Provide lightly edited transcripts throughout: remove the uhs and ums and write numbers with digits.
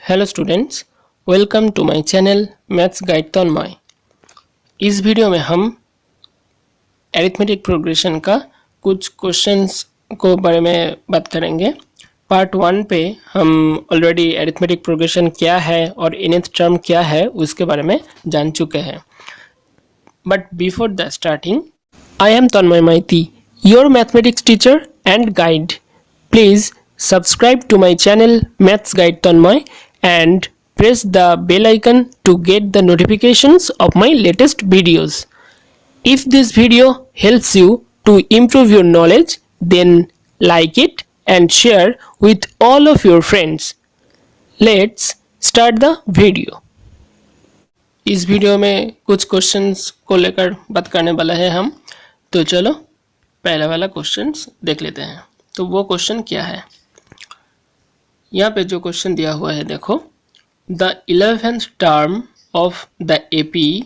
Hello students, welcome to my channel maths guide Tanmay. इस video में हम एरिथमेटिक प्रोग्रेशन का कुछ क्वेश्चंस को बारे में बात करेंगे। पार्ट 1 पे हम ऑलरेडी एरिथमेटिक प्रोग्रेशन क्या है और nth टर्म क्या है उसके बारे में जान चुके हैं। But before the starting, I am Tanmay Maiti, your mathematics teacher and guide. Please subscribe to my channel Maths Guide Tanmay and press the bell icon to get the notifications of my latest videos. If this video helps you to improve your knowledge, then like it and share with all of your friends. Let's start the video. इस video में कुछ questions को लेकर बात करने वाला है हम। तो चलो पहला वाला क्वेश्चंस देख लेते हैं। तो वो क्वेश्चन क्या है, यहाँ पे जो क्वेश्चन दिया हुआ है देखो, the 11th term of the AP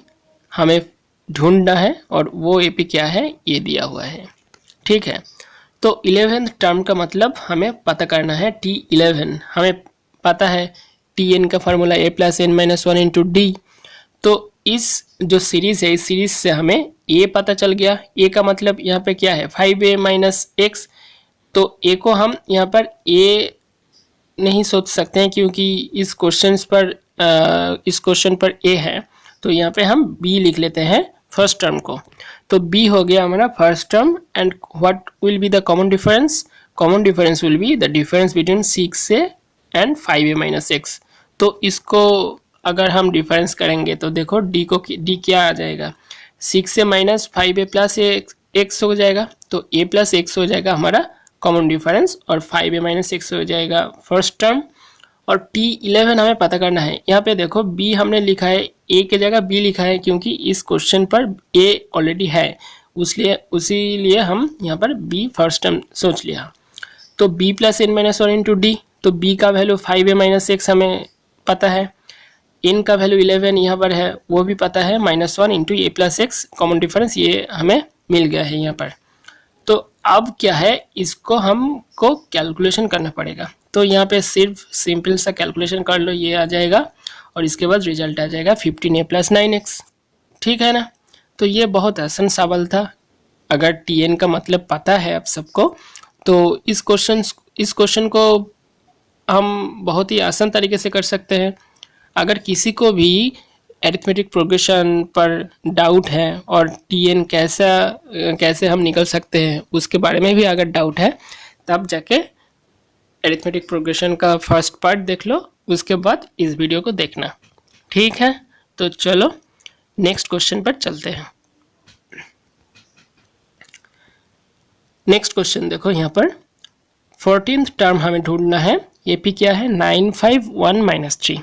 हमें ढूंढना है और वो एपी क्या है ये दिया हुआ है। ठीक है, तो 11th टर्म का मतलब हमें पता करना है T11। हमें पता है Tn का formula a plus n minus one into d. तो इस जो सीरीज है, इस सीरीज से हमें a पता चल गया। a का मतलब यहाँ पे क्या है 5a माइनस एक्स। तो a को हम यहाँ पर a नहीं सोच सकते हैं क्योंकि इस क्वेश्चन पर a है, तो यहाँ पे हम b लिख लेते हैं फर्स्ट टर्म को। तो b हो गया हमारा first term. And what will be the common difference? Common difference will be the difference between 6a and 5a minus x. तो इसको अगर हम डिफरेंस करेंगे तो देखो d क्या आ जाएगा, 6a minus 5a plus x हो जाएगा। तो a प्लस एक्स हो जाएगा हमारा कॉमन डिफरेंस और 5a माइनस एक्स हो जाएगा फर्स्ट टर्म। और T11 हमें पता करना है। यहाँ पे देखो b हमने लिखा है, a की जगह b लिखा है क्योंकि इस क्वेश्चन पर a ऑलरेडी है, उसीलिए हम यहाँ पर b फर्स्ट टर्म सोच लिया। तो b plus n minus one into d. तो b का वैल्यू 5a माइनस एक्स हमें पता है, n का वैल्यू 11 यहाँ पर है वो भी पता है, माइनस वन इंटू ए प्लस एक्स कॉमन डिफरेंस ये हमें मिल गया है यहाँ पर। तो अब क्या है, इसको हमको कैलकुलेशन करना पड़ेगा। तो यहाँ पे सिर्फ सिंपल सा कैलकुलेशन कर लो, ये आ जाएगा और इसके बाद रिजल्ट आ जाएगा 15a प्लस 9x। ठीक है ना। तो ये बहुत आसान सवाल था। अगर Tn का मतलब पता है आप सबको तो इस क्वेश्चन को हम बहुत ही आसान तरीके से कर सकते हैं। अगर किसी को भी एरिथमेटिक प्रोग्रेशन पर डाउट है और Tn कैसे हम निकल सकते हैं उसके बारे में भी अगर डाउट है, तब जाके एरिथमेटिक प्रोग्रेशन का फर्स्ट पार्ट देख लो, उसके बाद इस वीडियो को देखना। ठीक है, तो चलो नेक्स्ट क्वेश्चन पर चलते हैं। नेक्स्ट क्वेश्चन देखो, यहाँ पर 14th टर्म हमें ढूंढना है। ये भी क्या है 951 माइनस 3।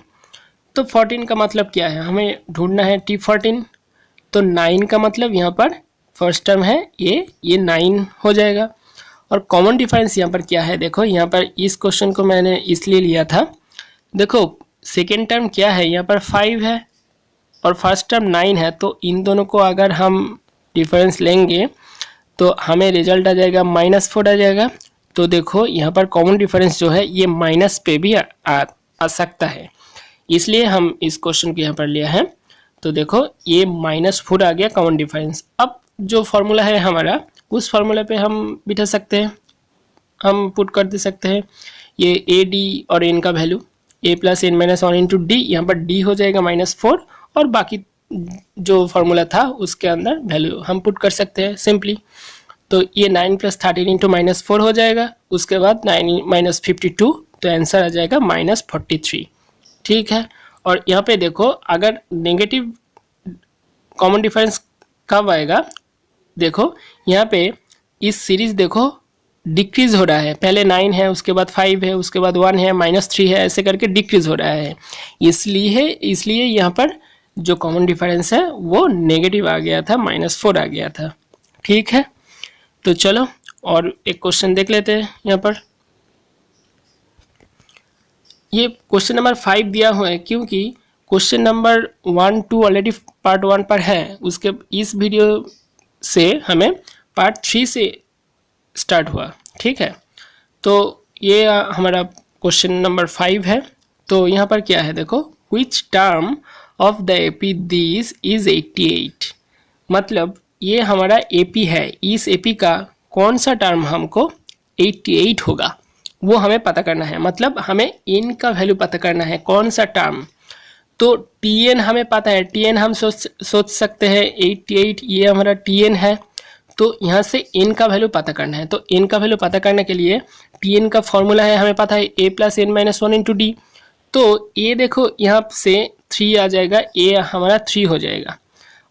तो 14 का मतलब क्या है, हमें ढूंढना है T14। तो 9 का मतलब यहाँ पर फर्स्ट टर्म है ये 9 हो जाएगा। और कॉमन डिफरेंस यहाँ पर क्या है, देखो यहाँ पर इस क्वेश्चन को मैंने इसलिए लिया था, देखो सेकेंड टर्म क्या है यहाँ पर 5 है और फर्स्ट टर्म 9 है। तो इन दोनों को अगर हम डिफरेंस लेंगे तो हमें रिजल्ट आ जाएगा -4 आ जाएगा। तो देखो यहाँ पर कॉमन डिफरेंस जो है ये माइनस पे भी आ सकता है, इसलिए हम इस क्वेश्चन को यहाँ पर लिया है। तो देखो ये -4 आ गया कॉमन डिफरेंस। अब जो फार्मूला है हमारा, उस फार्मूला पे हम बिठा सकते हैं, हम पुट कर दे सकते हैं ये ए डी और एन का value, a plus n minus one into d. यहाँ पर डी हो जाएगा -4 और बाकी जो फार्मूला था उसके अंदर वैल्यू हम पुट कर सकते हैं सिंपली। तो ये 9 प्लस 13 इंटू -4 हो जाएगा, उसके बाद 9 माइनस 52, तो आंसर आ जाएगा -43। ठीक है। और यहाँ पे देखो अगर नेगेटिव कॉमन डिफरेंस कब आएगा, देखो यहाँ पे इस सीरीज देखो डिक्रीज हो रहा है, पहले 9 है, उसके बाद 5 है, उसके बाद 1 है, -3 है, ऐसे करके डिक्रीज हो रहा है। इसलिए यहाँ पर जो कॉमन डिफरेंस है वो नेगेटिव आ गया था, -4 आ गया था। ठीक है, तो चलो और एक क्वेश्चन देख लेते हैं। यहाँ पर ये क्वेश्चन नंबर 5 दिया हुआ है क्योंकि क्वेश्चन नंबर 1, 2 ऑलरेडी पार्ट 1 पर है, उसके इस वीडियो से हमें पार्ट 3 से स्टार्ट हुआ। ठीक है, तो ये हमारा क्वेश्चन नंबर 5 है। तो यहाँ पर क्या है देखो, which term of the AP this is 88, मतलब ये हमारा एपी है, इस एपी का कौन सा टर्म हमको 88 होगा वो हमें पता करना है। मतलब हमें इन का वैल्यू पता करना है, कौन सा टर्म। तो टीएन हमें पता है, टीएन हम सोच सकते हैं 88 ये हमारा टीएन है। तो यहाँ से एन का वैल्यू पता करना है। तो एन का वैल्यू पता करने के लिए टीएन का फॉर्मूला है, हमें पता है a plus n minus 1 into d. तो ए देखो यहाँ से 3 आ जाएगा, ए हमारा 3 हो जाएगा,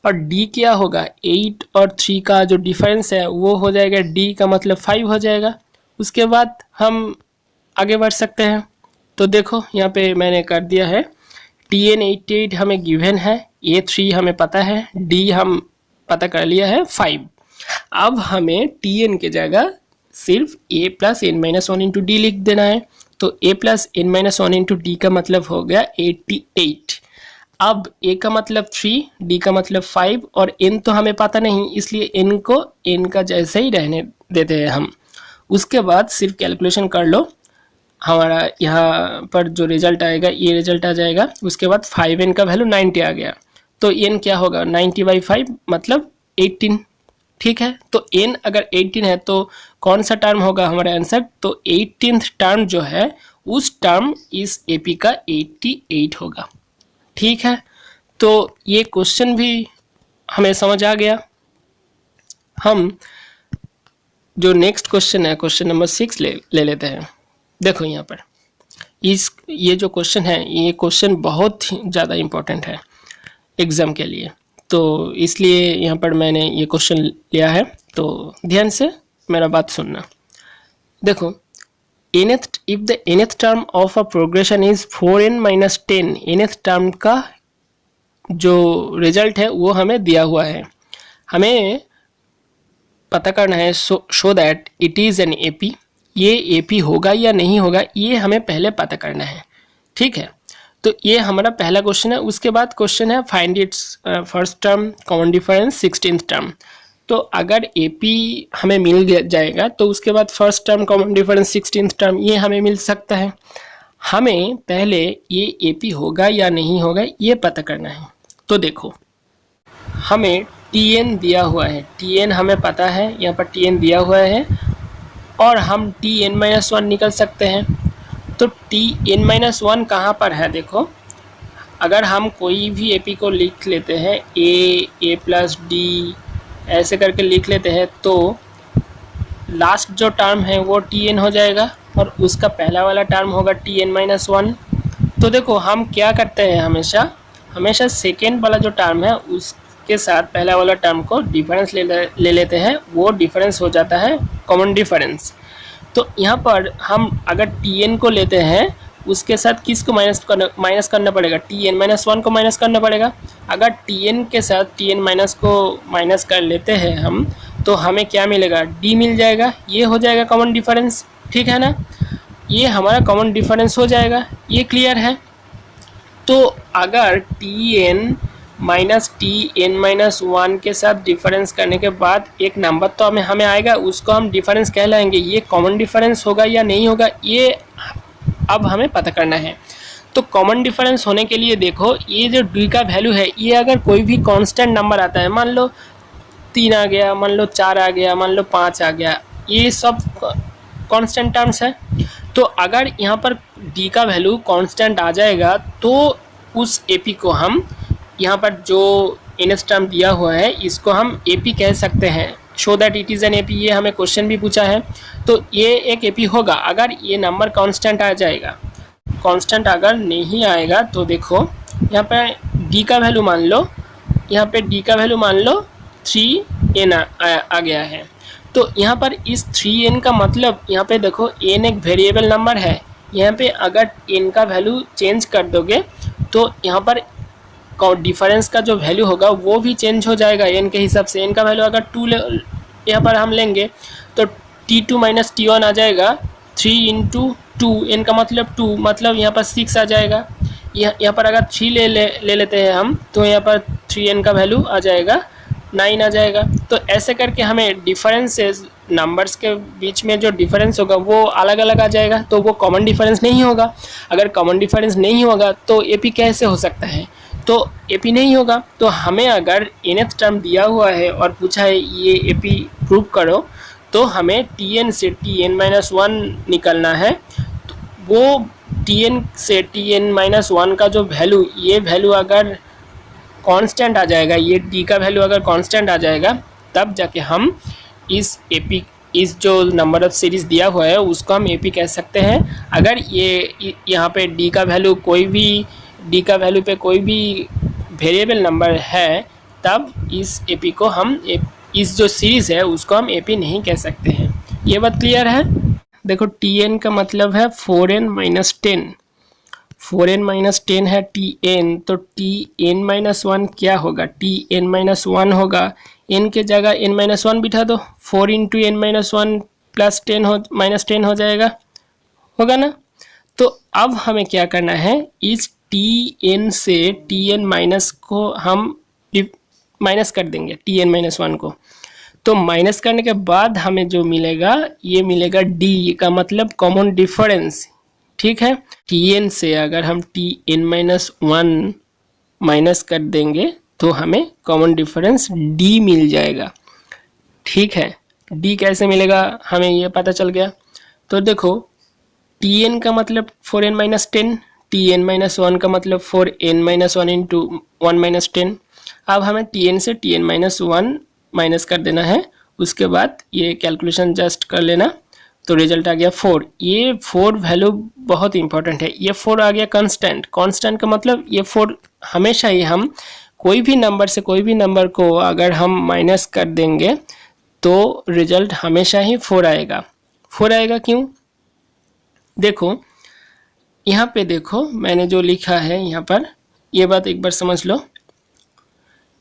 और डी क्या होगा, 8 और 3 का जो डिफरेंस है वो हो जाएगा, डी का मतलब 5 हो जाएगा। उसके बाद हम आगे बढ़ सकते हैं। तो देखो यहाँ पे मैंने कर दिया है, टीएन 88 हमें गिवन है, ए 3 हमें पता है, डी हम पता कर लिया है 5। अब हमें टीएन के जगह सिर्फ a plus n minus 1 into d लिख देना है। तो a plus n minus 1 into d का मतलब हो गया 88। अब ए का मतलब 3, डी का मतलब 5, और एन तो हमें पता नहीं, इसलिए एन को एन का जैसे ही रहने देते हैं हम। उसके बाद सिर्फ कैलकुलेशन कर लो, हमारा यहाँ पर जो रिजल्ट आएगा ये रिजल्ट आ जाएगा। उसके बाद 5n का वैल्यू 90 आ गया, तो n क्या होगा 90/5 मतलब 18। ठीक है, तो n अगर 18 है तो कौन सा टर्म होगा हमारा आंसर, तो 18th टर्म जो है उस टर्म इस एपी का 88 होगा। ठीक है, तो ये क्वेश्चन भी हमें समझ आ गया। हम जो नेक्स्ट क्वेश्चन है, क्वेश्चन नंबर 6 ले लेते हैं। देखो यहाँ पर ये जो क्वेश्चन है, ये क्वेश्चन बहुत ही ज़्यादा इम्पोर्टेंट है एग्ज़ाम के लिए, तो इसलिए यहाँ पर मैंने ये क्वेश्चन लिया है। तो ध्यान से मेरा बात सुनना। देखो, nth if the nth term of a progression is 4n minus 10, nth term का जो रिजल्ट है वो हमें दिया हुआ है, हमें पता करना है show that it is an AP. ये एपी होगा या नहीं होगा ये हमें पहले पता करना है। ठीक है, तो ये हमारा पहला क्वेश्चन है। उसके बाद क्वेश्चन है find its first term common difference 16th term. तो अगर एपी हमें मिल जाएगा तो उसके बाद first term common difference 16th term ये हमें मिल सकता है। हमें पहले ये एपी होगा या नहीं होगा ये पता करना है। तो देखो, हमें टीएन दिया हुआ है, टीएन हमें पता है, यहाँ पर टीएन दिया हुआ है, और हम Tn-1 निकल सकते हैं। तो Tn-1 कहाँ पर है, देखो अगर हम कोई भी एपी को लिख लेते हैं ए प्लस डी ऐसे करके लिख लेते हैं, तो लास्ट जो टर्म है वो Tn हो जाएगा और उसका पहला वाला टर्म होगा Tn-1। तो देखो हम क्या करते हैं, हमेशा सेकेंड वाला जो टर्म है उसके साथ पहला वाला टर्म को डिफरेंस ले लेते हैं, वो डिफरेंस हो जाता है कॉमन डिफरेंस। तो यहाँ पर हम अगर Tn को लेते हैं उसके साथ किसको माइनस करना पड़ेगा, Tn-1 को माइनस करना पड़ेगा। अगर Tn के साथ Tn- को माइनस कर लेते हैं हम, तो हमें क्या मिलेगा, D मिल जाएगा, ये हो जाएगा कॉमन डिफरेंस। ठीक है ना, ये हमारा कॉमन डिफरेंस हो जाएगा, ये क्लियर है। तो अगर Tn माइनस Tn-1 के साथ डिफरेंस करने के बाद एक नंबर तो हमें आएगा, उसको हम डिफरेंस कहलाएंगे। ये कॉमन डिफरेंस होगा या नहीं होगा ये अब हमें पता करना है। तो कॉमन डिफरेंस होने के लिए देखो, ये जो D का वैल्यू है, ये अगर कोई भी कांस्टेंट नंबर आता है, मान लो 3 आ गया, मान लो 4 आ गया, मान लो 5 आ गया, ये सब कांस्टेंट टर्म्स है। तो अगर यहाँ पर D का वैल्यू कांस्टेंट आ जाएगा तो उस एपी को हम, यहाँ पर जो nth टर्म दिया हुआ है इसको हम एपी कह सकते हैं। Show that it is an AP, ये हमें क्वेश्चन भी पूछा है। तो ये एक एपी होगा अगर ये नंबर कांस्टेंट आ जाएगा। कांस्टेंट अगर नहीं आएगा तो देखो यहाँ पे D का वैल्यू मान लो, यहाँ पे D का वैल्यू मान लो 3n आ गया है। तो यहाँ पर इस 3n का मतलब, यहाँ पे देखो n एक वेरिएबल नंबर है, यहाँ पे अगर n का वैल्यू चेंज कर दोगे तो यहाँ पर डिफरेंस का जो वैल्यू होगा वो भी चेंज हो जाएगा n के हिसाब से। n का वैल्यू अगर 2 यहाँ पर हम लेंगे तो T2 माइनस T1 आ जाएगा, 3 इंटू 2, n का मतलब 2, मतलब यहाँ पर 6 आ जाएगा। यहाँ पर अगर 3 ले लेते हैं हम तो यहाँ पर 3n का वैल्यू आ जाएगा 9 आ जाएगा। तो ऐसे करके हमें डिफरेंसेस नंबर्स के बीच में जो डिफरेंस होगा वो अलग अलग आ जाएगा, तो वो कॉमन डिफरेंस नहीं होगा। अगर कॉमन डिफरेंस नहीं होगा तो एपी कैसे हो सकता है, तो एपी नहीं होगा। तो हमें अगर nth टर्म दिया हुआ है और पूछा है ये एपी प्रूव करो, तो हमें tn से tn-1 निकलना है। तो वो tn से tn-1 का जो वैल्यू, ये वैल्यू अगर कांस्टेंट आ जाएगा, ये डी का वैल्यू अगर कांस्टेंट आ जाएगा, तब जाके हम इस एपी, इस जो नंबर ऑफ सीरीज दिया हुआ है उसको हम एपी कह सकते हैं। अगर ये यहाँ पे डी का वैल्यू पे कोई भी वेरिएबल नंबर है, तब इस एपी को हम इस जो सीरीज है उसको हम एपी नहीं कह सकते हैं। ये बात क्लियर है। देखो tn का मतलब है 4n-10, 4n-10 है tn, तो tn-1 क्या होगा, tn-1 होगा, n के जगह n-1 बिठा दो, 4 इंटू n-1 प्लस 10 हो जाएगा, होगा ना। तो अब हमें क्या करना है, इस tn से tn माइनस को हम माइनस कर देंगे, tn-1 को। तो माइनस करने के बाद हमें जो मिलेगा, ये मिलेगा d का मतलब कॉमन डिफरेंस, ठीक है। tn से अगर हम tn-1 माइनस कर देंगे तो हमें कॉमन डिफरेंस d मिल जाएगा, ठीक है। d कैसे मिलेगा हमें ये पता चल गया। तो देखो tn का मतलब 4n-10, tn-1 का मतलब 4n-1 इंटू 1 - 10। अब हमें tn से tn-1 माइनस कर देना है, उसके बाद ये कैलकुलेशन जस्ट कर लेना, तो रिजल्ट आ गया 4। ये 4 वैल्यू बहुत इंपॉर्टेंट है। ये 4 आ गया कांस्टेंट। कांस्टेंट का मतलब ये 4 हमेशा ही, हम कोई भी नंबर से कोई भी नंबर को अगर हम माइनस कर देंगे तो रिजल्ट हमेशा ही 4 आएगा। 4 आएगा क्यों, देखो यहाँ पे देखो मैंने जो लिखा है यहाँ पर, ये बात एक बार समझ लो।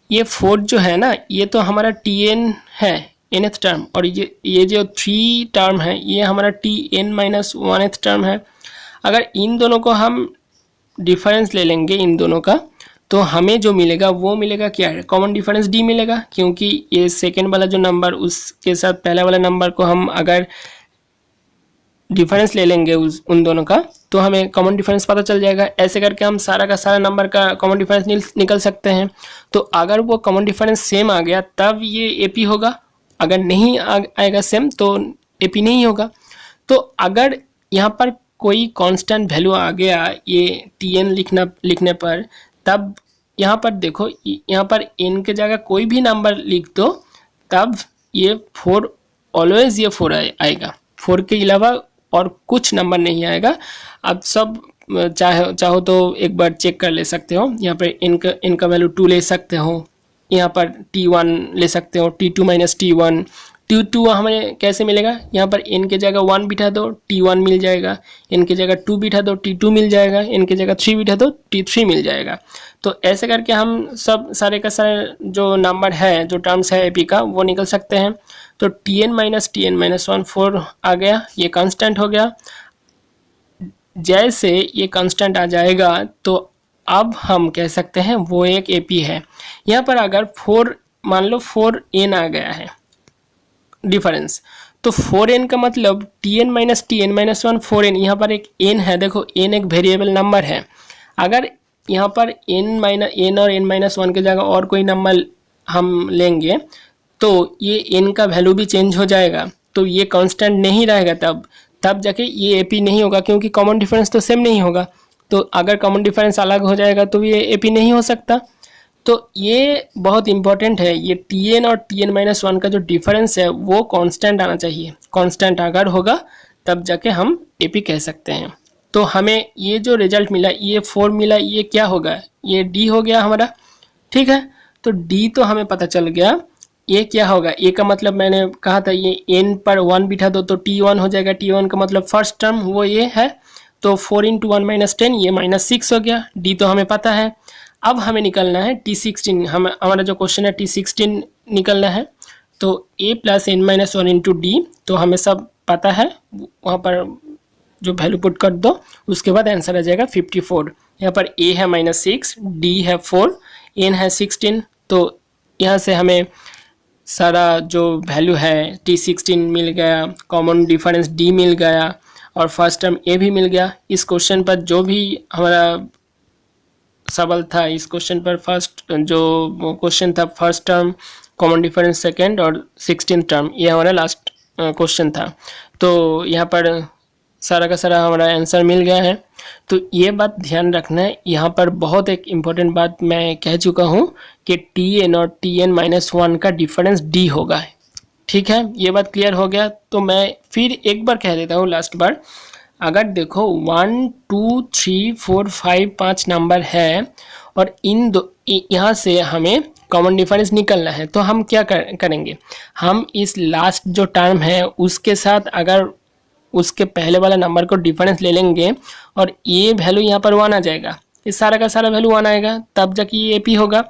ये 4 जो है ना, ये तो हमारा tn है nth टर्म, और ये जो 3 टर्म है ये हमारा tn-1th टर्म है। अगर इन दोनों को हम डिफरेंस ले लेंगे इन दोनों का, तो हमें जो मिलेगा वो मिलेगा क्या है, कॉमन डिफरेंस d मिलेगा, क्योंकि ये सेकेंड वाला जो नंबर उसके साथ पहला वाला नंबर को हम अगर डिफरेंस ले लेंगे उन दोनों का, तो हमें कॉमन डिफरेंस पता चल जाएगा। ऐसे करके हम सारा का सारा नंबर का कॉमन डिफरेंस निकल सकते हैं। तो अगर वो कॉमन डिफरेंस सेम आ गया तब ये एपी होगा, अगर नहीं आएगा सेम तो एपी नहीं होगा। तो अगर यहाँ पर कोई कांस्टेंट वैल्यू आ गया ये tn लिखने पर, तब यहाँ पर देखो, यहाँ पर n के जगह कोई भी नंबर लिख दो, तब ये 4 ऑलवेज ये 4 आएगा। 4 के अलावा और कुछ नंबर नहीं आएगा। अब सब चाहो तो एक बार चेक कर ले सकते हो। यहाँ पर इनका वैल्यू 2 ले सकते हो, यहाँ पर t1 ले सकते हो, t2 - t1। t2 हमें कैसे मिलेगा, यहाँ पर n के जगह 1 बिठा दो, t1 मिल जाएगा, n के जगह 2 बिठा दो, t2 मिल जाएगा, n के जगह 3 बिठा दो, t3 मिल जाएगा। तो ऐसे करके हम सब सारे का सारे जो नंबर है, जो टर्म्स है एपी का, वो निकल सकते हैं। तो tn-1 4 आ गया, ये कांस्टेंट हो गया। जैसे ये कांस्टेंट आ जाएगा तो अब हम कह सकते हैं वो एक एपी है। यहाँ पर अगर 4 मान लो 4n आ गया है डिफरेंस, तो 4n का मतलब tn-1 4n, यहाँ पर एक n है, देखो n एक वेरिएबल नंबर है। अगर यहाँ पर n और n-1 के जगह और कोई नंबर हम लेंगे तो ये n का वैल्यू भी चेंज हो जाएगा, तो ये कांस्टेंट नहीं रहेगा, तब जाके ये एपी नहीं होगा, क्योंकि कॉमन डिफरेंस तो सेम नहीं होगा। तो अगर कॉमन डिफरेंस अलग हो जाएगा तो ये एपी नहीं हो सकता। तो ये बहुत इंपॉर्टेंट है, ये tn और tn-1 का जो डिफरेंस है वो कांस्टेंट आना चाहिए। कांस्टेंट अगर होगा तब जाके हम एपी कह सकते हैं। तो हमें ये जो रिजल्ट मिला, ये 4 मिला, ये क्या होगा, ये d हो गया हमारा, ठीक है। तो d तो हमें पता चल गया। ये क्या होगा, ए का मतलब मैंने कहा था ये n पर 1 बिठा दो तो t1 हो जाएगा। t1 का मतलब फर्स्ट टर्म वो ये है, तो 4 इंटू 1 - 10, ये -6 हो गया। d तो हमें पता है। अब हमें निकलना है t16, हमारा जो क्वेश्चन है t16 निकलना है। तो a + n-1 इंटू डी, तो हमें सब पता है, वहाँ पर जो वैल्यू पुट कर दो, उसके बाद आंसर आ जाएगा 54। यहाँ पर a है -6, d है 4, n है 16, तो यहाँ से हमें सारा जो वैल्यू है T16 मिल गया, कॉमन डिफरेंस D मिल गया और फर्स्ट टर्म A भी मिल गया। इस क्वेश्चन पर जो भी हमारा सवाल था, इस क्वेश्चन पर फर्स्ट जो क्वेश्चन था first term, common difference second और 16th टर्म, ये हमारा लास्ट क्वेश्चन था। तो यहाँ पर सारा का सारा हमारा आंसर मिल गया है। तो ये बात ध्यान रखना है, यहाँ पर बहुत एक इम्पोर्टेंट बात मैं कह चुका हूँ कि Tn और Tn-1 का डिफरेंस D होगा। ठीक है, ये बात क्लियर हो गया। तो मैं फिर एक बार कह देता हूँ लास्ट बार। अगर देखो 1 2 3 4 5 5 नंबर है और इन दो यहाँ से हमें कॉमन डिफरेंस निकलना है, तो हम क्या करेंगे, हम इस लास्ट जो टर्म है उसके साथ अगर उसके पहले वाला नंबर को डिफरेंस ले लेंगे और ये वैल्यू यहाँ पर 1 आ जाएगा, इस सारा का सारा वैल्यू 1 आएगा, तब जाके ये AP होगा।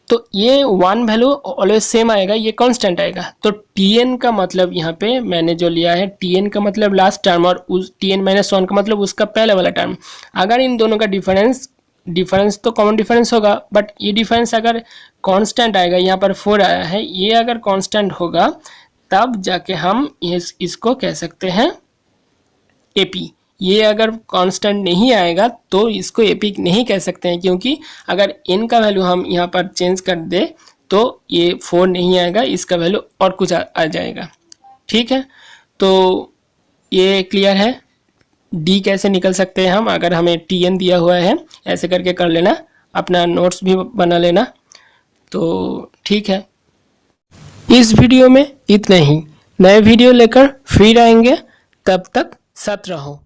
तो ये 1 वैल्यू ऑलवेज सेम आएगा, ये कांस्टेंट आएगा। तो Tn का मतलब यहाँ पे मैंने जो लिया है, Tn का मतलब लास्ट टर्म और उस Tn-1 का मतलब उसका पहले वाला टर्म। अगर इन दोनों का डिफरेंस तो कॉमन डिफरेंस होगा, बट ये डिफरेंस अगर कांस्टेंट आएगा, यहाँ पर 4 आया है, ये अगर कांस्टेंट होगा तब जाके हम इसको कह सकते हैं AP। ये अगर कांस्टेंट नहीं आएगा तो इसको AP नहीं कह सकते हैं, क्योंकि अगर n का वैल्यू हम यहाँ पर चेंज कर दे तो ये 4 नहीं आएगा, इसका वैल्यू और कुछ आ जाएगा। ठीक है, तो ये क्लियर है। D कैसे निकल सकते हैं हम, अगर हमें Tn दिया हुआ है, ऐसे करके कर लेना, अपना नोट्स भी बना लेना। तो ठीक है, इस वीडियो में इतना ही। नए वीडियो लेकर फिर आएंगे, तब तक साथ रहो।